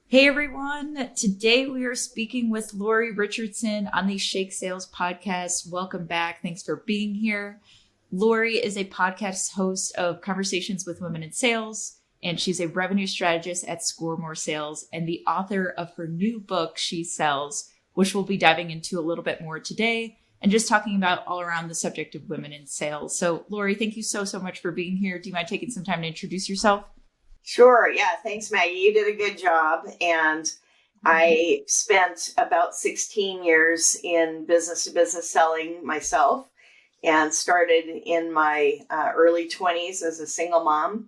Hey everyone, today we are speaking with Lori Richardson on the Shake Sales podcast. Welcome back. Thanks for being here. Lori is a podcast host of Conversations with Women in Sales, and she's a revenue strategist at Score More Sales and the author of her new book, She Sells, which we'll be diving into a little bit more today and just talking about all around the subject of women in sales. So Lori, thank you so much for being here. Do you mind taking some time to introduce yourself? Sure. Yeah. Thanks, Maggie. You did a good job. And I spent about 16 years in business to business selling myself and started in my early 20s as a single mom.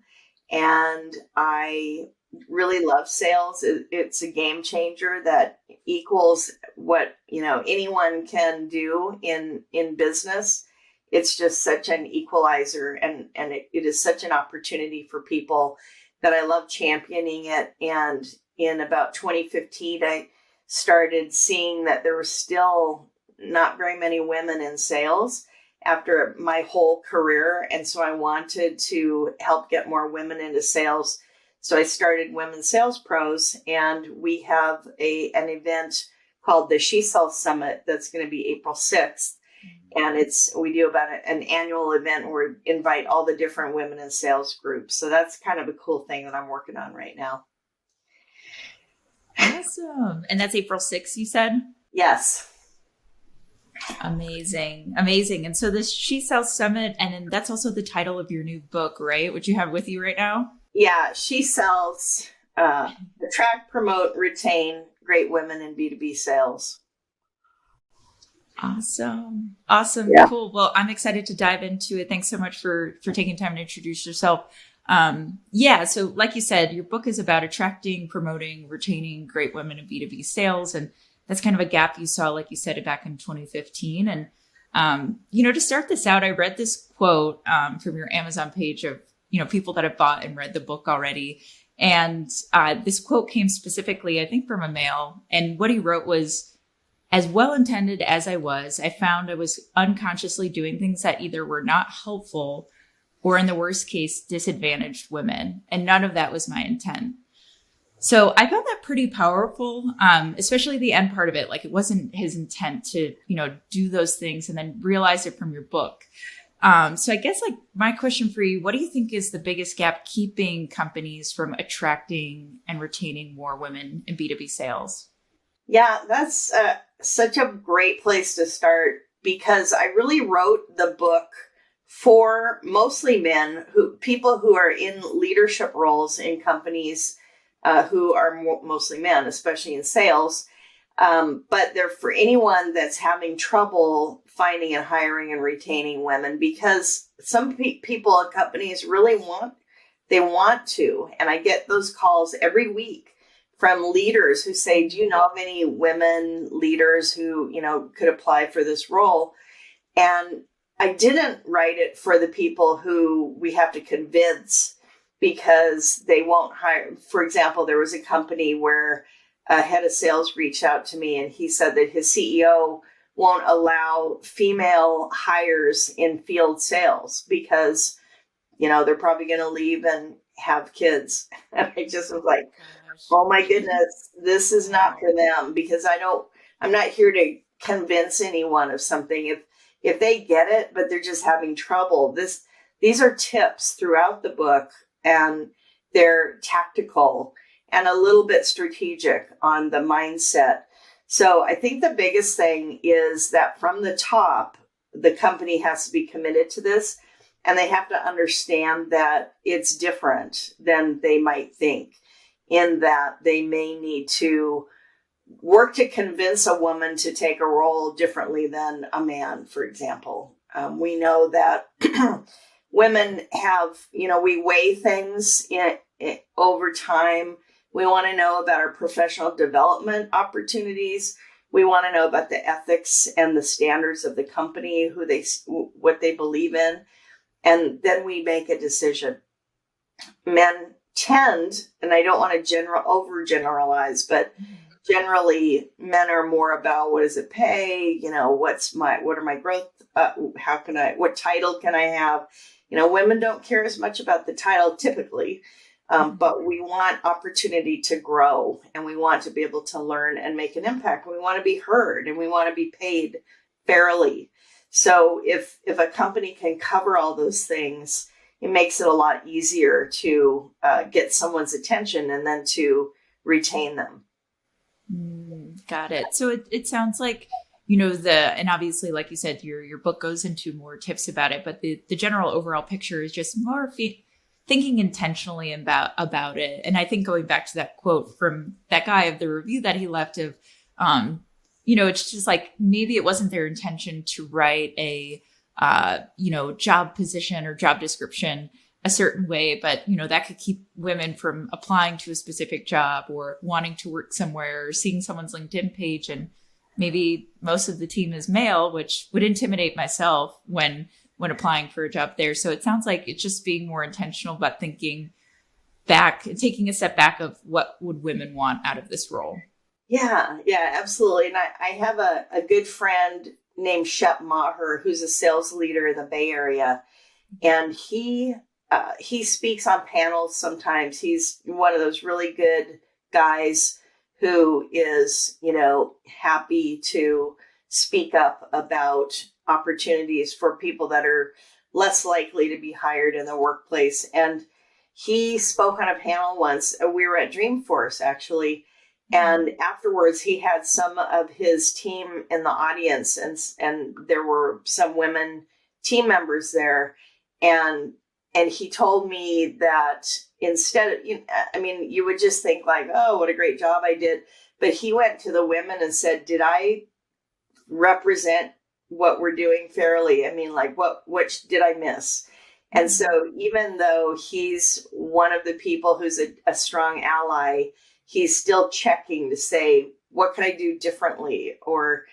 And I really love sales. It's a game changer that equals what, anyone can do in business. It's just such an equalizer and it is such an opportunity for people that I love championing it. And in about 2015, I started seeing that there were still not very many women in sales after my whole career. And so I wanted to help get more women into sales. So I started Women Sales Pros, and we have an event called the She Sells Summit that's going to be April 6th. And we do about an annual event where we invite all the different women in sales groups. So that's kind of a cool thing that I'm working on right now. Awesome. And that's April 6th, you said? Yes. Amazing. And so this She Sells Summit, and then that's also the title of your new book, right? Which you have with you right now? Yeah. She Sells, Attract, Promote, Retain Great Women in B2B Sales. Awesome. Yeah. Cool. Well, I'm excited to dive into it. Thanks so much for taking time to introduce yourself. So like you said, your book is about attracting, promoting, retaining great women in B2B sales. And that's kind of a gap you saw, like you said, back in 2015. And, to start this out, I read this quote from your Amazon page of, people that have bought and read the book already. And this quote came specifically, I think, from a male. And what he wrote was, "As well-intended as I was, I found I was unconsciously doing things that either were not helpful or, in the worst case, disadvantaged women. And none of that was my intent." So I found that pretty powerful, especially the end part of it. Like, it wasn't his intent to, do those things, and then realize it from your book. So I guess, my question for you, what do you think is the biggest gap keeping companies from attracting and retaining more women in B2B sales? Yeah, that's such a great place to start, because I really wrote the book for mostly men, people who are in leadership roles in companies who are mostly men, especially in sales. But they're for anyone that's having trouble finding and hiring and retaining women, because some people at companies really want to. And I get those calls every week from leaders who say, "Do you know of any women leaders who, could apply for this role?" And I didn't write it for the people who we have to convince because they won't hire. For example, there was a company where a head of sales reached out to me, and he said that his CEO won't allow female hires in field sales because, they're probably going to leave and have kids. And I just was like, oh my goodness, this is not for them, because I'm not here to convince anyone of something. If they get it, but they're just having trouble, these are tips throughout the book, and they're tactical and a little bit strategic on the mindset. So I think the biggest thing is that from the top, the company has to be committed to this, and they have to understand that it's different than they might think, in that they may need to work to convince a woman to take a role differently than a man, for example. We know that women have, we weigh things over time. We want to know about our professional development opportunities. We want to know about the ethics and the standards of the company, what they believe in. And then we make a decision. Men tend, and I don't want to overgeneralize, but generally men are more about, what does it pay? What are my growth? What title can I have? women don't care as much about the title typically, but we want opportunity to grow, and we want to be able to learn and make an impact. We want to be heard, and we want to be paid fairly. So if a company can cover all those things, it makes it a lot easier to get someone's attention and then to retain them. Got it. So it sounds like, and obviously, like you said, your book goes into more tips about it, but the general overall picture is just more thinking intentionally about it. And I think going back to that quote from that guy of the review that he left of, it's just like, maybe it wasn't their intention to write a, job position or job description a certain way, but, that could keep women from applying to a specific job or wanting to work somewhere or seeing someone's LinkedIn page. And maybe most of the team is male, which would intimidate myself when applying for a job there. So it sounds like it's just being more intentional about thinking back and taking a step back of what would women want out of this role. Yeah, absolutely. And I have a good friend named Shep Maher, who's a sales leader in the Bay Area. And he speaks on panels sometimes. He's one of those really good guys who is, happy to speak up about opportunities for people that are less likely to be hired in the workplace. And he spoke on a panel once. We were at Dreamforce, actually. And afterwards, he had some of his team in the audience, and there were some women team members there. And he told me that instead of, you would just think like, oh, what a great job I did. But he went to the women and said, did I represent what we're doing fairly? I mean, like, what did I miss? And so even though he's one of the people who's a strong ally, he's still checking to say, what could I do differently? Or,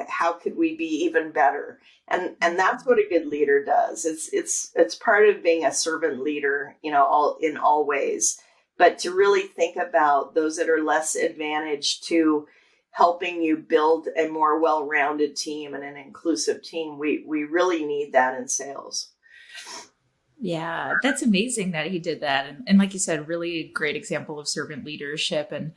how could we be even better? And that's what a good leader does. It's part of being a servant leader, in all ways, but to really think about those that are less advantaged, to helping you build a more well-rounded team and an inclusive team. We really need that in sales. Yeah, that's amazing that he did that. And like you said, really a great example of servant leadership and,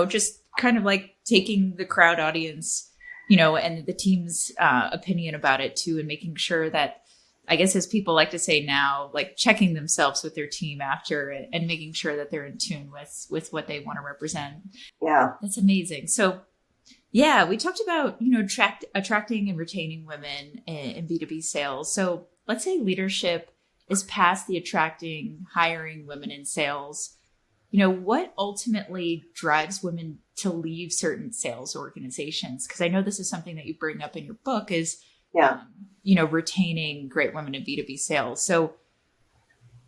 just kind of like taking the crowd audience, and the team's opinion about it too, and making sure that, I guess as people like to say now, like checking themselves with their team after it and making sure that they're in tune with what they want to represent. Yeah. That's amazing. So yeah, we talked about, attracting and retaining women in B2B sales. So let's say leadership is past the attracting, hiring women in sales. What ultimately drives women to leave certain sales organizations? Because I know this is something that you bring up in your book is, retaining great women in B2B sales. So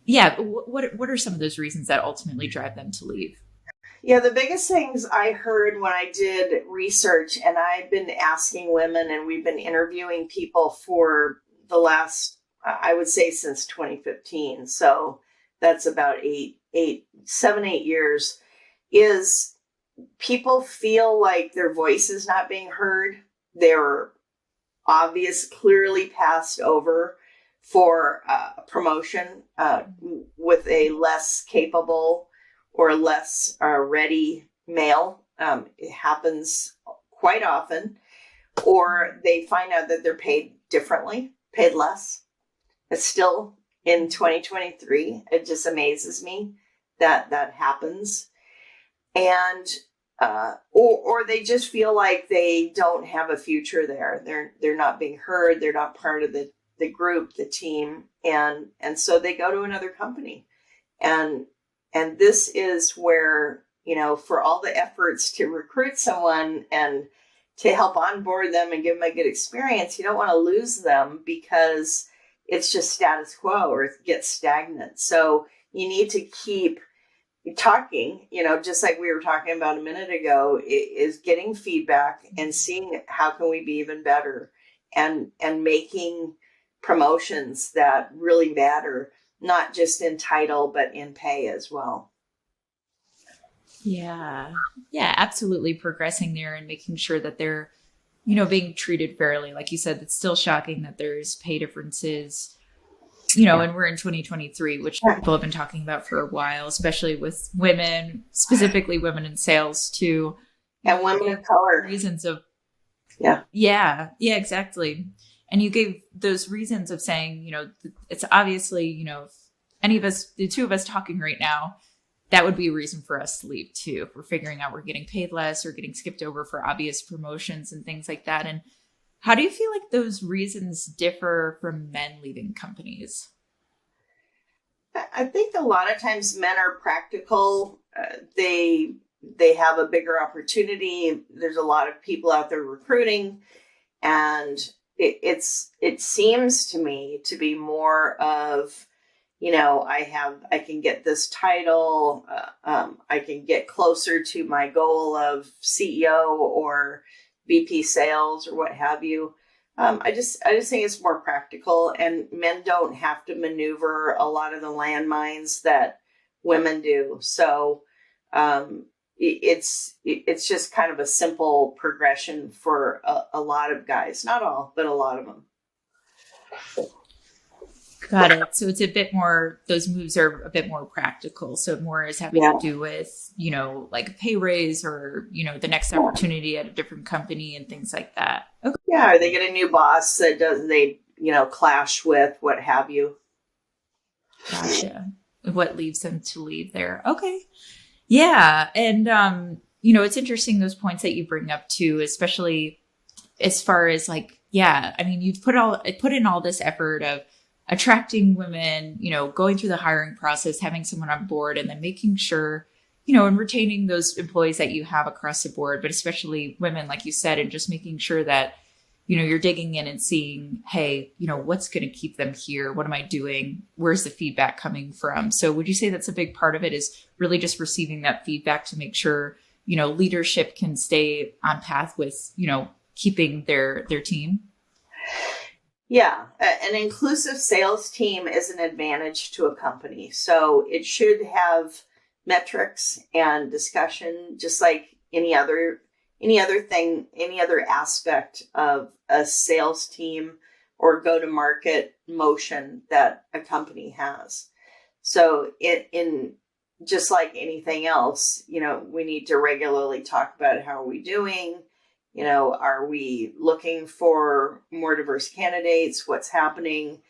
yeah, what are some of those reasons that ultimately drive them to leave? Yeah, the biggest things I heard when I did research, and I've been asking women, and we've been interviewing people for the last, I would say since 2015. So that's about 7, 8 years, is people feel like their voice is not being heard. They're clearly passed over for promotion with a less capable or less ready male. It happens quite often. Or they find out that they're paid differently, paid less. It's still in 2023. It just amazes me that happens. And or they just feel like they don't have a future there. They're not being heard. They're not part of the group, the team. And so they go to another company. And this is where, for all the efforts to recruit someone and to help onboard them and give them a good experience, you don't want to lose them because it's just status quo or it gets stagnant. So you need to keep talking, just like we were talking about a minute ago, is getting feedback and seeing how can we be even better and making promotions that really matter, not just in title, but in pay as well. Yeah, absolutely. Progressing there and making sure that they're, being treated fairly. Like you said, it's still shocking that there's pay differences and we're in 2023, which people have been talking about for a while, especially with women, specifically women in sales too. And women of color. Reasons of, yeah, exactly. And you gave those reasons of saying, it's obviously, if any of us, the two of us talking right now, that would be a reason for us to leave too. If we're figuring out we're getting paid less or getting skipped over for obvious promotions and things like that. And how do you feel like those reasons differ from men leaving companies? I think a lot of times men are practical. They have a bigger opportunity. There's a lot of people out there recruiting, and it seems to me to be more of, I can get this title. I can get closer to my goal of CEO or VP sales or what have you. I just think it's more practical, and men don't have to maneuver a lot of the landmines that women do. So it's just kind of a simple progression for a lot of guys, not all, but a lot of them. Got it. So it's a bit more, those moves are a bit more practical. So more is having to do with, like a pay raise or, the next opportunity at a different company and things like that. Okay. Yeah. Or they get a new boss that they clash with, what have you. Gotcha. What leaves them to leave there. Okay. Yeah. And, it's interesting, those points that you bring up too, especially as far as you've put in all this effort of attracting women, going through the hiring process, having someone on board, and then making sure, and retaining those employees that you have across the board, but especially women, like you said, and just making sure that, you're digging in and seeing, hey, what's going to keep them here? What am I doing? Where's the feedback coming from? So would you say that's a big part of it, is really just receiving that feedback to make sure, leadership can stay on path with, keeping their team? Yeah, an inclusive sales team is an advantage to a company. So it should have metrics and discussion, just like any other thing, any other aspect of a sales team or go-to-market motion that a company has. So in just like anything else, we need to regularly talk about how are we doing. Are we looking for more diverse candidates? What's happening?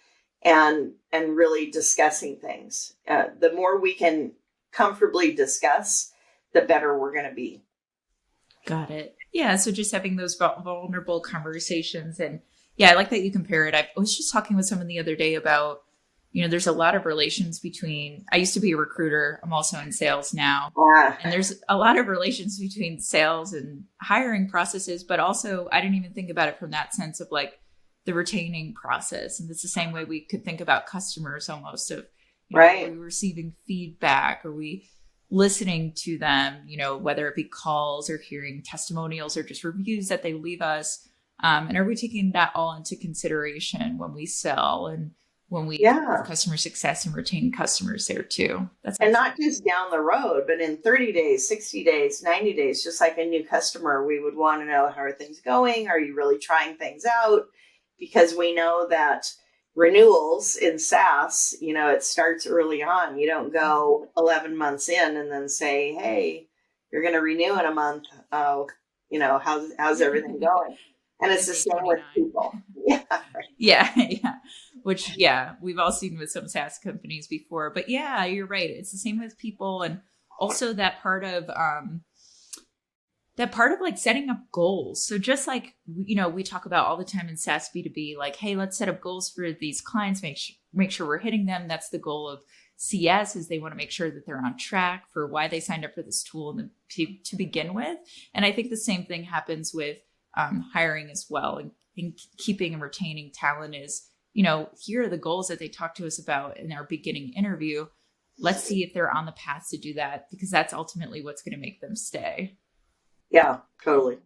And really discussing things. The more we can comfortably discuss, the better we're going to be. Got it. Yeah. So just having those vulnerable conversations. And yeah, I like that you compare it. I was just talking with someone the other day about, there's a lot of relations between, I used to be a recruiter. I'm also in sales now. And there's a lot of relations between sales and hiring processes, but also I didn't even think about it from that sense of like the retaining process. And it's the same way we could think about customers almost of, are we receiving feedback? Are we listening to them, whether it be calls or hearing testimonials or just reviews that they leave us? And are we taking that all into consideration when we sell and when we have customer success and retain customers there too? That's awesome. And not just down the road, but in 30 days, 60 days, 90 days, just like a new customer, we would want to know, how are things going? Are you really trying things out? Because we know that renewals in SaaS, it starts early on. You don't go 11 months in and then say, hey, you're going to renew in a month. Oh, how's everything going? And it's the same with people. Yeah. Yeah. Which, we've all seen with some SaaS companies before. But yeah, you're right. It's the same with people. And also that part of like setting up goals. So just like, we talk about all the time in SaaS B2B, like, hey, let's set up goals for these clients, make sure we're hitting them. That's the goal of CS, is they want to make sure that they're on track for why they signed up for this tool to begin with. And I think the same thing happens with hiring as well, and keeping and retaining talent is, here are the goals that they talk to us about in our beginning interview. Let's see if they're on the path to do that, because that's ultimately what's going to make them stay. Yeah, totally.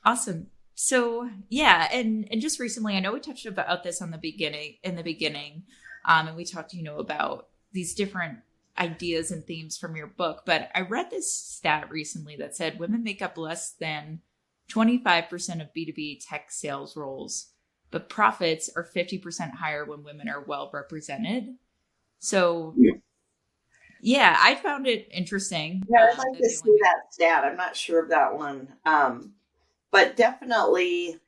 Awesome. So and just recently, I know we touched about this in the beginning, and we talked, about these different ideas and themes from your book. But I read this stat recently that said women make up less than 25% of B2B tech sales roles. but profits are 50% higher when women are well represented. So yeah, I found it interesting. Yeah, I'd like to see that stat. I'm not sure of that one. But definitely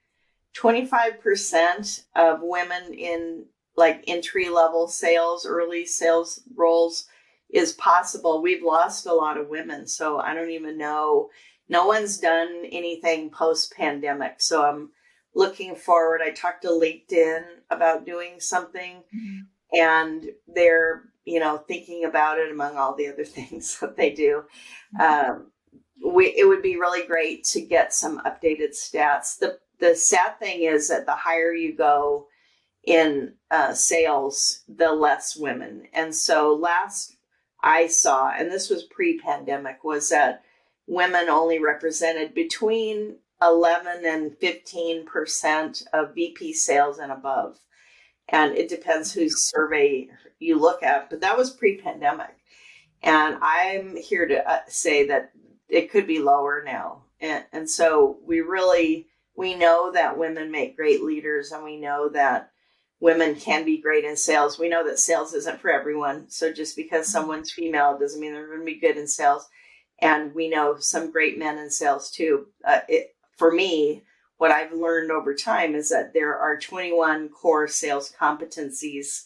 25% of women in like entry level sales, early sales roles is possible. We've lost a lot of women. So I don't even know. No one's done anything post pandemic. So I'm looking forward. I talked to LinkedIn about doing something, and they're, thinking about it among all the other things that they do. It would be really great to get some updated stats. The sad thing is that the higher you go in sales, the less women. And so last I saw, and this was pre-pandemic, was that women only represented between 11 and 15% of VP sales and above. And it depends whose survey you look at, but that was pre-pandemic. And I'm here to say that it could be lower now. And so we know that women make great leaders, and we know that women can be great in sales. We know that sales isn't for everyone. So just because someone's female doesn't mean they're going to be good in sales. And we know some great men in sales too. For me, what I've learned over time is that there are 21 core sales competencies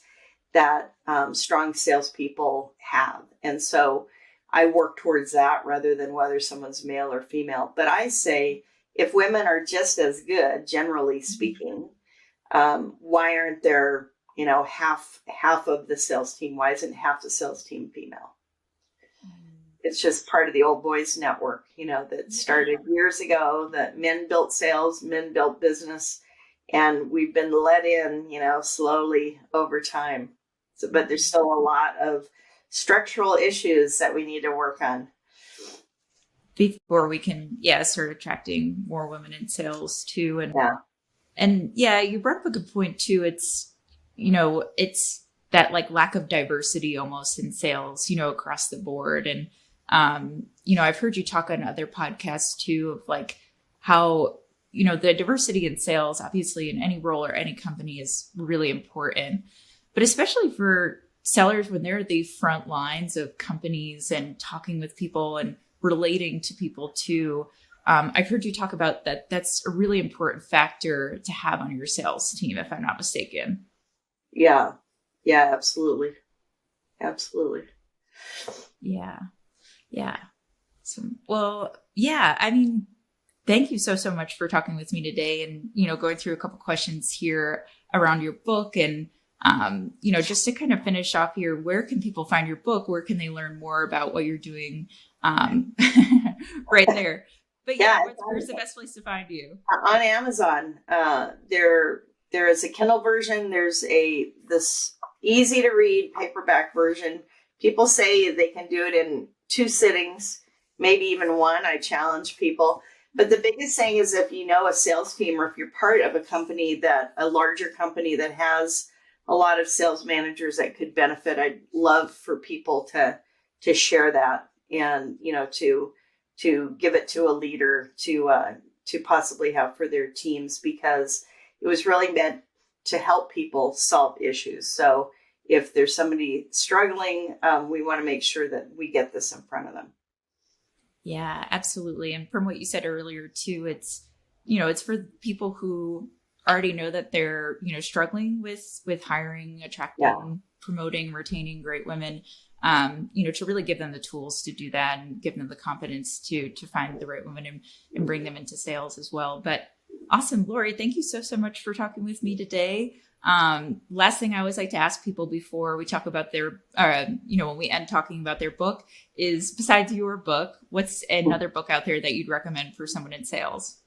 that strong salespeople have. And so I work towards that rather than whether someone's male or female. But I say, if women are just as good, generally speaking, why aren't there, half of the sales team? Why isn't half the sales team female? It's just part of the old boys network, that started years ago, that men built sales, men built business, and we've been let in, slowly over time. So, but there's still a lot of structural issues that we need to work on before we can, start attracting more women in sales too. And you brought up a good point too. It's that like lack of diversity almost in sales, across the board. And, I've heard you talk on other podcasts too, of like how, the diversity in sales, obviously in any role or any company, is really important, but especially for sellers when they're at the front lines of companies and talking with people and relating to people too. I've heard you talk about that. That's a really important factor to have on your sales team, if I'm not mistaken. Yeah, absolutely. Absolutely. Yeah. So, thank you so much for talking with me today, and, going through a couple questions here around your book, and, just to kind of finish off here, where can people find your book? Where can they learn more about what you're doing? Right there. But where's the best place to find you? On Amazon. There is a Kindle version. There's this easy to read paperback version. People say they can do it in 2 sittings, maybe even 1. I challenge people. But the biggest thing is, if you know a sales team, or if you're part of a larger company that has a lot of sales managers that could benefit, I'd love for people to share that, and, to give it to a leader to possibly have for their teams, because it was really meant to help people solve issues. So if there's somebody struggling, we want to make sure that we get this in front of them. Yeah, absolutely. And from what you said earlier too, it's for people who already know that they're, struggling with hiring, attracting, promoting, retaining great women, to really give them the tools to do that, and give them the confidence to find the right women and bring them into sales as well. But awesome. Lori, thank you so much for talking with me today. Last thing I always like to ask people before we talk about their, when we end talking about their book, is, besides your book, what's another book out there that you'd recommend for someone in sales?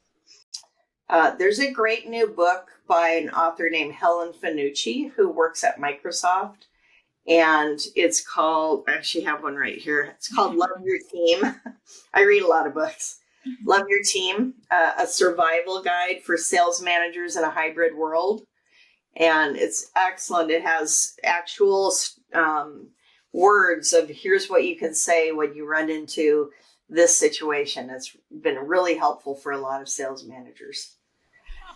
There's a great new book by an author named Helen Fanucci, who works at Microsoft. And it's called, I actually have one right here. It's called Love Your Team. I read a lot of books. Love Your Team, a survival guide for sales managers in a hybrid world. And it's excellent. It has actual words of, here's what you can say when you run into this situation. It's been really helpful for a lot of sales managers.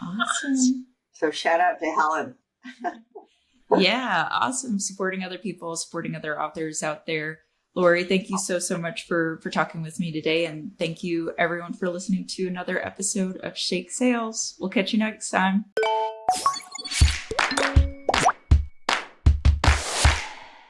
Awesome. So shout out to Helen. Yeah, awesome. Supporting other people, supporting other authors out there. Lori, thank you so much for talking with me today. And thank you everyone for listening to another episode of Shake Sales. We'll catch you next time.